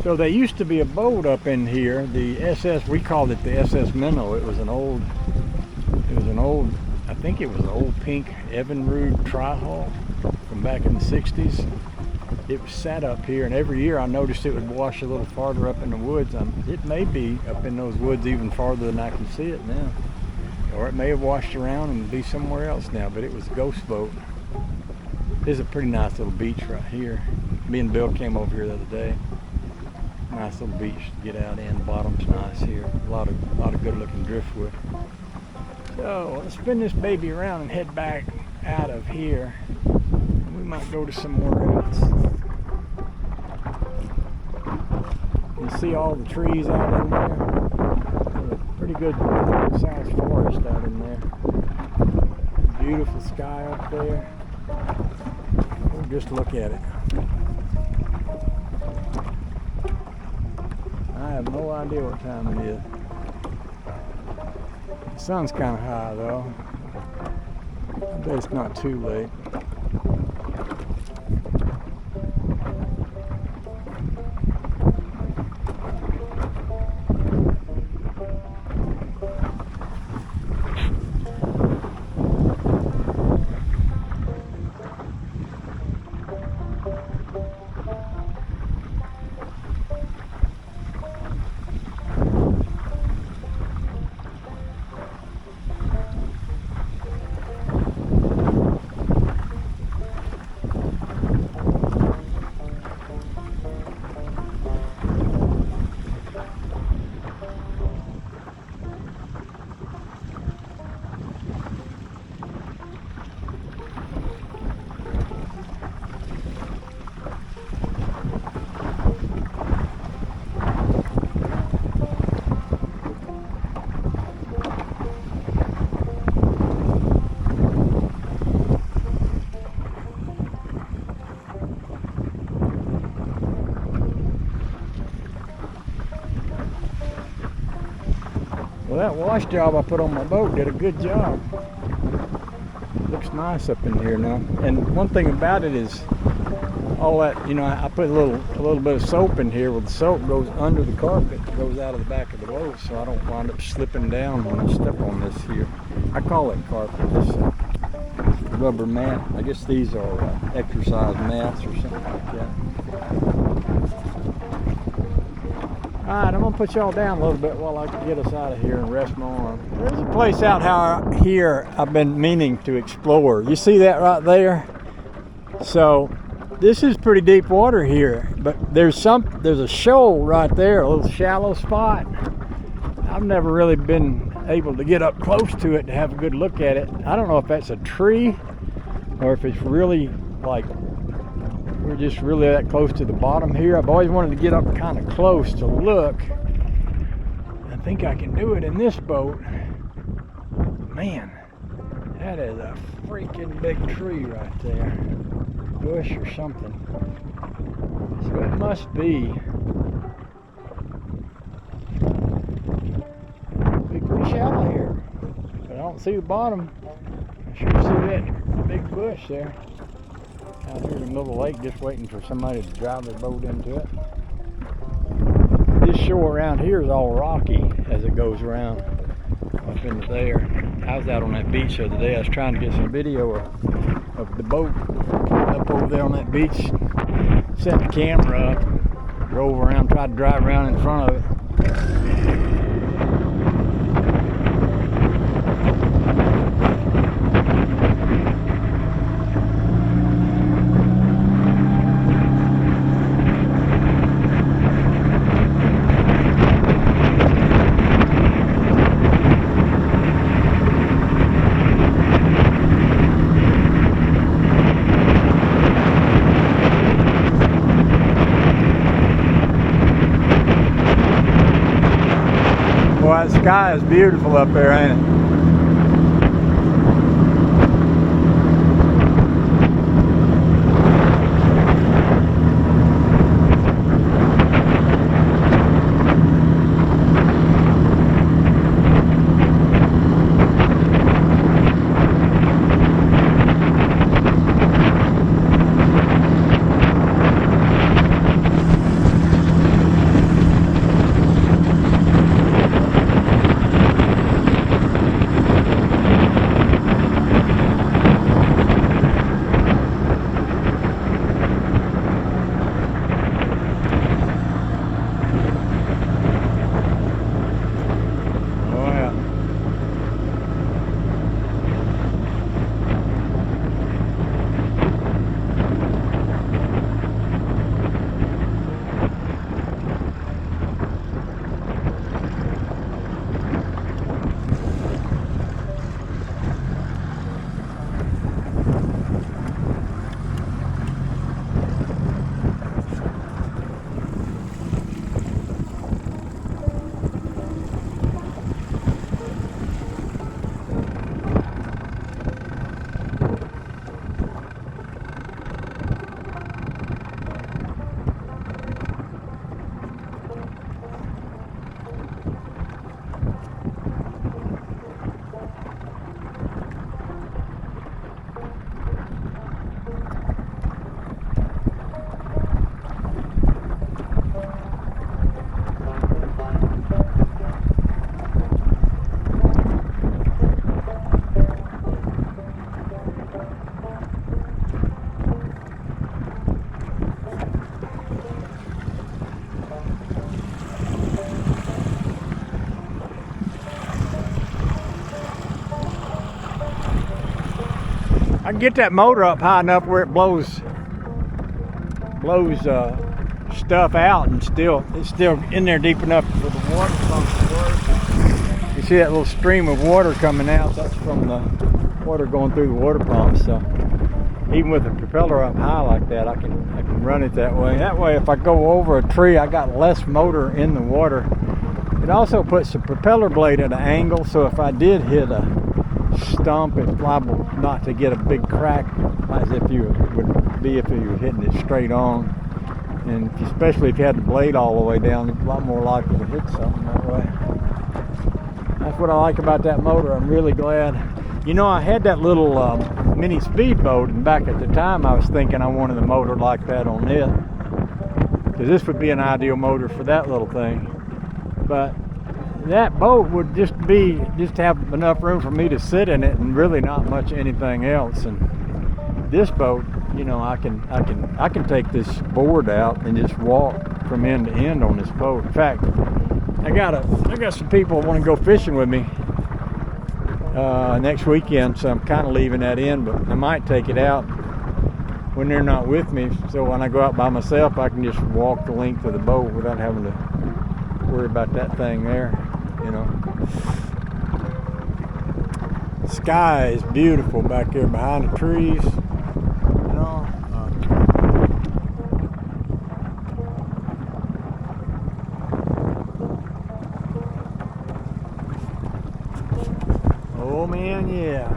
So there used to be a boat up in here, the SS, we called it the SS Minnow. It was an old, I think it was an old pink Evinrude tri-hull from back in the 60s. It was sat up here, and every year I noticed it would wash a little farther up in the woods. It may be up in those woods even farther than I can see it now. Or it may have washed around and be somewhere else now, but it was a ghost boat. This is a pretty nice little beach right here. Me and Bill came over here the other day. Nice little beach to get out in. The bottom's nice here. A lot of good looking driftwood. So let's spin this baby around and head back out of here. We might go to somewhere else. You see all the trees out in there. There's a pretty good sized forest out in there. Beautiful sky up there. We'll just look at it. I have no idea what time it is. The sun's kind of high though. I bet it's not too late. Well, that wash job I put on my boat did a good job. Looks nice up in here now. And one thing about it is all that, you know, I put a little bit of soap in here. Well, the soap goes under the carpet, goes out of the back of the boat, so I don't wind up slipping down when I step on this here. I call it carpet, this rubber mat. I guess these are exercise mats or something like that. Alright, I'm going to put y'all down a little bit while I can get us out of here and rest my arm. There's a place out here I've been meaning to explore. You see that right there? So, this is pretty deep water here, but there's a shoal right there, a little shallow spot. I've never really been able to get up close to it to have a good look at it. I don't know if that's a tree or if it's really like we're just really that close to the bottom here. I've always wanted to get up kind of close to look. I think I can do it in this boat. Man, that is a freaking big tree right there. Bush or something. So it must be pretty shallow here. But I don't see the bottom. I sure see that big bush there. Out here in the middle of the lake, just waiting for somebody to drive their boat into it. This shore around here is all rocky as it goes around up into there. I was out on that beach the other day. I was trying to get some video of the boat up over there on that beach. Set the camera up, drove around, tried to drive around in front of it. Boy, the sky is beautiful up there, ain't it? I can get that motor up high enough where it blows stuff out, and it's still in there deep enough for the water pump to work. You see that little stream of water coming out? That's from the water going through the water pump. So even with the propeller up high like that, I can run it that way. That way, if I go over a tree, I got less motor in the water. It also puts the propeller blade at an angle, so if I did hit a stump, it's liable not to get a big crack as if you would be if you were hitting it straight on. And especially if you had the blade all the way down, it's a lot more likely to hit something that way. That's what I like about that motor. I'm really glad. You know, I had that little mini speedboat, and back at the time I was thinking I wanted a motor like that on it, because this would be an ideal motor for that little thing. But that boat would just have enough room for me to sit in it and really not much anything else. And this boat, you know, I can take this board out and just walk from end to end on this boat. In fact, I got some people who want to go fishing with me next weekend, so I'm kind of leaving that in, but I might take it out when they're not with me, so when I go out by myself I can just walk the length of the boat without having to worry about that thing there, you know. The sky is beautiful back there behind the trees, you know. Oh man, yeah.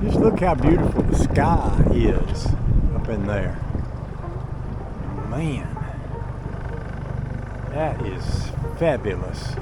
Just look how beautiful the sky is up in there. Man, that is fabulous.